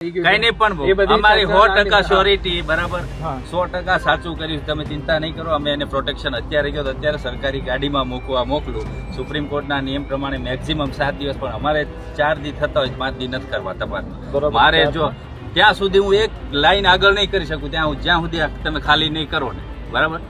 કઈ નહીં પણ અમારી 100% શ્યોરિટી બરાબર 100% સાચું કર્યું. તમે ચિંતા નહીં કરો, અમે એને પ્રોટેક્શન અત્યારે ગયો તો અત્યારે સરકારી ગાડીમાં મોકલું. સુપ્રીમ કોર્ટના નિયમ પ્રમાણે મેક્સિમમ 7 દિવસ, પણ અમારે 4 દી થતા હોય 5 દી નથી કરવા તપાસમાં. મારે જો ત્યાં સુધી હું એક લાઈન આગળ નહીં કરી શકું જ્યાં સુધી તમે ખાલી નહીં કરો ને, બરાબર.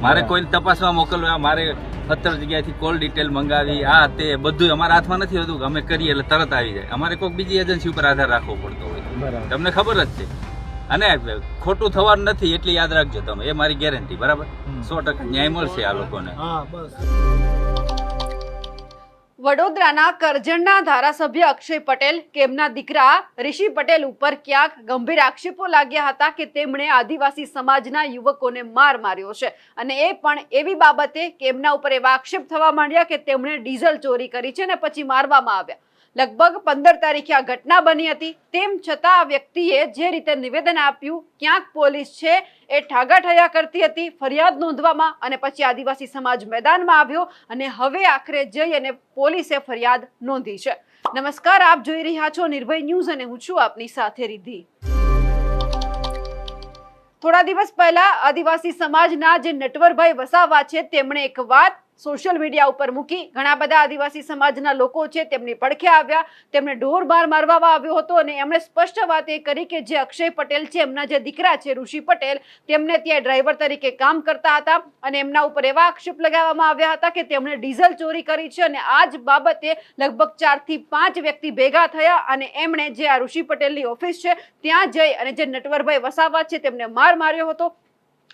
મારે કોઈને તપાસવા મોકલવા, મારે 17 જગ્યાએથી કોલ ડિટેલ મંગાવી, આ તે બધું અમારા હાથમાં નથી હોતું કે અમે કરીએ એટલે તરત આવી જાય. અમારે કોઈક બીજી એજન્સી ઉપર આધાર રાખવો પડતો હોય, તમને ખબર જ છે. અને ખોટું થવાનું નથી એટલી યાદ રાખજો તમે, એ મારી ગેરંટી. બરાબર, 100% ન્યાય મળશે આ લોકોને. વડોદરાના કરજણના ધારાસભ્ય અક્ષય પટેલ કે એમના દીકરા ઋષિ પટેલ ઉપર ક્યાંક ગંભીર આક્ષેપો લાગ્યા હતા કે તેમણે આદિવાસી સમાજના યુવકોને માર્યો છે, અને એ પણ એવી બાબતે કે એમના ઉપર એવા આક્ષેપ થવા માંડ્યા કે તેમણે ડીઝલ ચોરી કરી છે અને પછી મારવામાં આવ્યા. લગભગ 15 તારીખે આ ઘટના બની હતી. તેમ છતાં આ વ્યક્તિએ જે રીતે નિવેદન આપ્યું, ક્યાંક પોલીસ છે એ ઠાગાઠૈયા કરતી હતી ફરિયાદ નોંધવામાં, અને પછી આદિવાસી સમાજ મેદાનમાં આવ્યો અને હવે આખરે જઈ અને પોલીસે ફરિયાદ નોંધી છે. નમસ્કાર, આપ જોઈ રહ્યા છો નિર્ભય ન્યૂઝ અને હું છું આપની સાથે રિદ્ધિ. થોડા દિવસ પહેલા આદિવાસી સમાજના જે નટવરભાઈ વસાવા છે તેમણે એક વાત સોશિયલ મીડિયા ઉપર મૂકી. ઘણા બધા આદિવાસી સમાજના લોકો છે તેમની પડખે આવ્યા, તેમને ઢોર મારવામાં આવ્યો હતો અને એમણે સ્પષ્ટ વાત એ કરી કે જે અક્ષય પટેલ છે, એમના જે દીકરા છે ઋષિ પટેલ, તેમને ત્યાં ડ્રાઈવર તરીકે કામ કરતા હતા અને એમના ઉપર એવા આક્ષેપ લગાવવામાં આવ્યા હતા કે તેમણે ડીઝલ ચોરી કરી છે. અને આ જ બાબતે લગભગ 4 થી 5 વ્યક્તિ ભેગા થયા અને એમણે જે આ ઋષિ પટેલની ઓફિસ છે ત્યાં જઈ અને જે નટવરભાઈ વસાવા છે તેમને માર્યો હતો.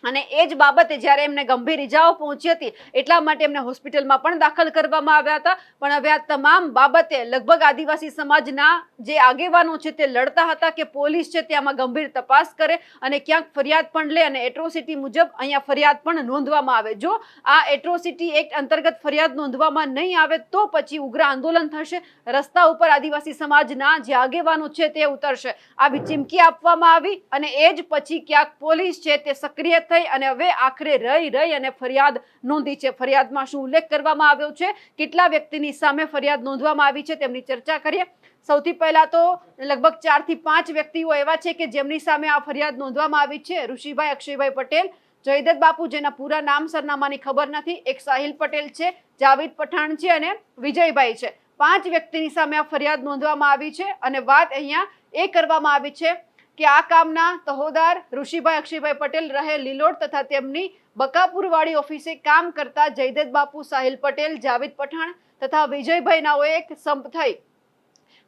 અને એ જ બાબતે જ્યારે એમને ગંભીર ઇજાઓ પહોંચી હતી એટલા માટે એમને હોસ્પિટલમાં પણ દાખલ કરવામાં આવ્યા હતા. પણ હવે આ તમામ બાબતે લગભગ આદિવાસી સમાજના જે આગેવાનો છે તે લડતા હતા કે પોલીસ છે તેમાં ગંભીર તપાસ કરે અને ક્યાંક ફરિયાદ પણ લે અને એટ્રોસિટી મુજબ અહીંયા ફરિયાદ પણ નોંધવામાં આવે. જો આ એટ્રોસિટી એક્ટ અંતર્ગત ફરિયાદ નોંધવામાં નહીં આવે તો પછી ઉગ્ર આંદોલન થશે, રસ્તા ઉપર આદિવાસી સમાજના જે આગેવાનો છે તે ઉતરશે. આવી ચીમકી આપવામાં આવી અને એ જ પછી ક્યાંક પોલીસ છે તે સક્રિય અને હવે આખરે રહી અને ફરિયાદ નોંધી છે. ફરિયાદમાં શું ઉલ્લેખ કરવામાં આવ્યો છે, કેટલા વ્યક્તિની સામે ફરિયાદ નોંધવામાં આવી છે તેમની ચર્ચા કરીએ. સૌથી પહેલા તો લગભગ 4 થી 5 વ્યક્તિઓ એવા છે કે જેમની સામે આ ફરિયાદ નોંધવામાં આવી છે. ઋષિભાઈ અક્ષયભાઈ પટેલ, જયદત્ત બાપુ જેના પૂરા નામ સરનામાની ખબર નથી, એક સાહિલ પટેલ છે, જાવેદ પઠાણ છે અને વિજયભાઈ છે. 5 વ્યક્તિની સામે આ ફરિયાદ નોંધવામાં આવી છે. અને વાત અહીંયા એ કરવામાં આવી છે કે આ કામના તહોદાર ઋષિભાઈ અક્ષયભાઈ પટેલ રહે લીલોડ તથા તેમની બકાપુરવાડી ઓફિસે કામ કરતા જયદત્ત બાપુ, સાહિલ પટેલ, જાવેદ પઠાણ તથા વિજયભાઈ નાઓએ એક સંપ થઈ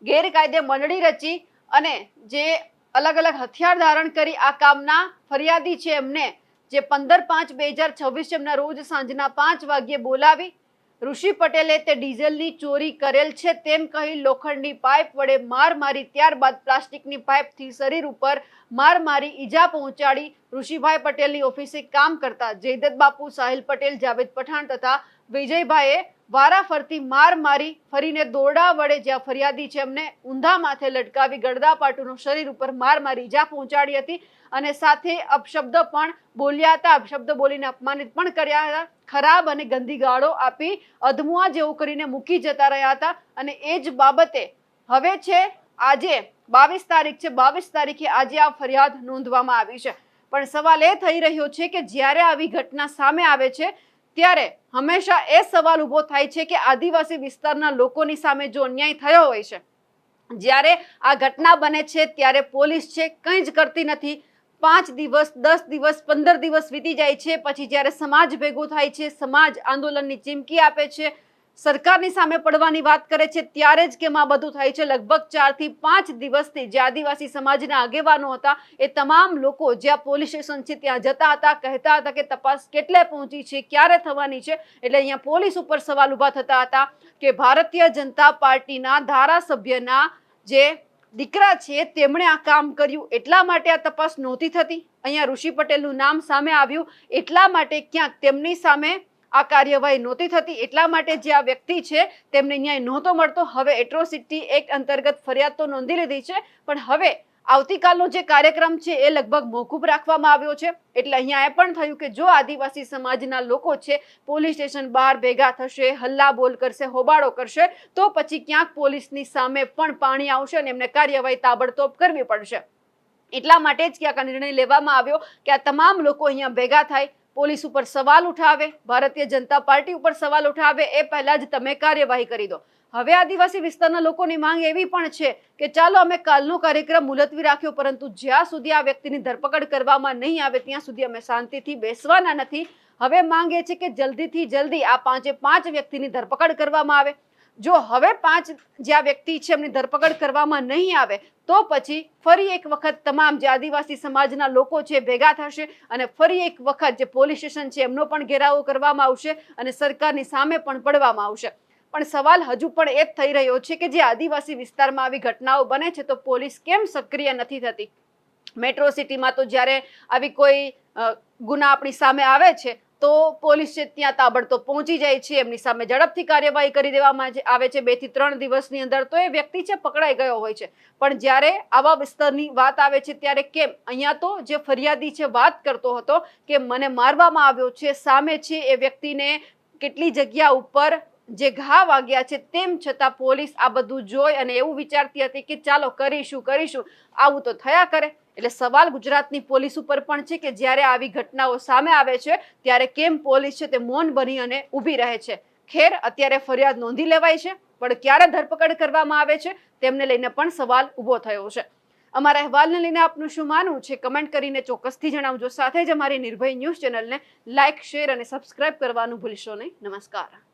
ગેરકાયદે મંડળી રચી અને જે અલગ અલગ હથિયાર ધારણ કરી આ કામના ફરિયાદી છે એમને જે 15/5/2026 એમના રોજ સાંજના 5 વાગ્યે બોલાવી ઋષિ પટેલે તે ડીઝલની ચોરી કરેલ છે તેમ કહી લોખંડની પાઇપ વડે મારી, ત્યારબાદ પ્લાસ્ટિકની પાઇપથી શરીર ઉપર મારી ઈજા પહોંચાડી. ઋષિભાઈ પટેલની ઓફિસે કામ કરતા જયદત્ત બાપુ, સાહિલ પટેલ, જાવેદ પઠાણ તથા વિજયભાઈએ વારાફરતી મારી ફરીને દોરડા વડે જ્યાં ફરિયાદી છે એમને ઊંધા માથે લટકાવી ગળદાપાટુનો શરીર ઉપર મારી ઈજા પહોંચાડી હતી અને સાથે અપશબ્દ પણ બોલ્યા હતા. અપશબ્દ બોલીને અપમાનિત પણ કર્યા હતા. ખરાબ અને ગંદી ગાળો આપી અધમુઆ જેવું કરીને મૂકી જતા રહ્યા હતા. અને એ જ બાબતે હવે છે આજે 22 તારીખ છે, 22 તારીખે આજે આ ફરિયાદ નોંધવામાં આવી છે. પણ સવાલ એ થઈ રહ્યો છે કે જ્યારે આવી ઘટના સામે આવે છે ત્યારે હંમેશા એ સવાલ ઉભો થાય છે કે આદિવાસી વિસ્તારના લોકોની સામે જો અન્યાય થયો હોય છે, જ્યારે આ ઘટના બને છે ત્યારે પોલીસ છે કંઈ જ કરતી નથી. 5 દિવસ, 10 દિવસ, 15 દિવસ વીતી જાય છે. પછી જ્યારે સમાજ ભેગો થાય છે, સમાજ આંદોલનની ચીમકી આપે છે, સરકારની સામે પડવાની વાત કરે છે, ત્યારે જ કેમ આ બધું થાય છે. લગભગ 4 થી 5 દિવસથી જે આદિવાસી સમાજના આગેવાનો હતા એ તમામ લોકો જ્યાં પોલીસ સ્ટેશન છે ત્યાં જતા હતા, કહેતા હતા કે તપાસ કેટલે પહોંચી છે, ક્યારે થવાની છે. એટલે અહીંયા પોલીસ ઉપર સવાલ ઉભા થતા હતા કે ભારતીય જનતા પાર્ટીના ધારાસભ્યના જે દીકરા છે તેમણે આ કામ કર્યું એટલા માટે આ તપાસ નહોતી થતી. અહીંયા ઋષિ પટેલનું નામ સામે આવ્યું એટલા માટે ક્યાંક તેમની સામે આ કાર્યવાહી નહોતી થતી, એટલા માટે જે આ વ્યક્તિ છે તેમને ન્યાય નહોતો મળતો. હવે એટ્રોસિટી એક્ટ અંતર્ગત ફરિયાદ તો નોંધી લીધી છે, પણ હવે આવતીકાલનો જે કાર્યક્રમ છે એ લગભગ મોકૂફ રાખવામાં આવ્યો છે. એટલે અહીંયા એ પણ થયું કે જો આદિવાસી સમાજના લોકો છે પોલીસ સ્ટેશન બહાર ભેગા થશે, હલ્લા બોલ કરશે, હોબાળો કરશે, તો પછી ક્યાંક પોલીસની સામે પણ પાણી આવશે અને એમને કાર્યવાહી તાબડતોબ કરવી પડશે. એટલા માટે જ ક્યાંક આ નિર્ણય લેવામાં આવ્યો કે આ તમામ લોકો અહીંયા ભેગા થાય, પોલીસ ઉપર સવાલ ઉઠાવે, ભારતીય જનતા પાર્ટી ઉપર સવાલ ઉઠાવે, એ પહેલા જ તમે કાર્યવાહી કરી દો. હવે આદિવાસી વિસ્તારના લોકોની માંગ એવી પણ છે કે ચાલો અમે કાલનો કાર્યક્રમ મુલતવી રાખ્યો, પરંતુ જ્યાં સુધી આ વ્યક્તિની ધરપકડ કરવામાં નહીં આવે ત્યાં સુધી અમે શાંતિથી બેસવાના નથી. હવે માંગ એ છે કે જલ્દીથી જલ્દી આ 5 વ્યક્તિની ધરપકડ કરવામાં આવે. જો હવે 5 જે આ વ્યક્તિ છે એમની ધરપકડ કરવામાં નહીં આવે તો પછી ફરી એક વખત તમામ જે આદિવાસી સમાજના લોકો છે ભેગા થશે અને ફરી એક વખત જે પોલીસ સ્ટેશન છે એમનો પણ ઘેરાવો કરવામાં આવશે અને સરકારની સામે પણ પડવામાં આવશે. પણ સવાલ હજુ પણ એ જ થઈ રહ્યો છે કે જે આદિવાસી વિસ્તારમાં આવી ઘટનાઓ બને છે તો પોલીસ કેમ સક્રિય નથી થતી. મેટ્રો સિટીમાં તો જ્યારે આવી કોઈ ગુના આપણી સામે આવે છે તો પોલીસ છે ત્યાં તાબડતોબ પહોંચી જાય છે, એમની સામે ઝડપથી કાર્યવાહી કરી દેવામાં આવે છે 2 થી 3 દિવસની અંદર, તો એ વ્યક્તિ છે પકડાઈ ગયો હોય છે. પણ જ્યારે આવા વિસ્તારની વાત આવે છે ત્યારે કેમ અહીંયા તો જે ફરિયાદી છે વાત કરતો હતો કે મને મારવામાં આવ્યો છે, સામે છે એ વ્યક્તિને કેટલી જગ્યા ઉપર જે ઘા વાગ્યા છે, તેમ છતાં પોલીસ આ બધું જોઈ અને એવું વિચારતી હતી કે ચાલો કરીશું, આવું તો થયા કરે. એટલે સવાલ ગુજરાતની પોલીસ ઉપર પણ છે કે જ્યારે આવી ઘટનાઓ સામે આવે છે ત્યારે કેમ પોલીસ છે તે મૌન બની અને ઊભી રહે છે. ખેર અત્યારે ફરિયાદ નોંધી લેવાય છે, પણ ક્યારે ધરપકડ કરવામાં આવે છે તેમને લઈને પણ સવાલ ઊભો થયો છે. અમારા અહેવાલને લઈને આપનું શું માનવું છે કમેન્ટ કરીને ચોક્કસથી જણાવજો. સાથે જ અમારી નિર્ભય ન્યૂઝ ચેનલને લાઇક, શેર અને સબસ્ક્રાઇબ કરવાનું ભૂલશો નહીં. નમસ્કાર.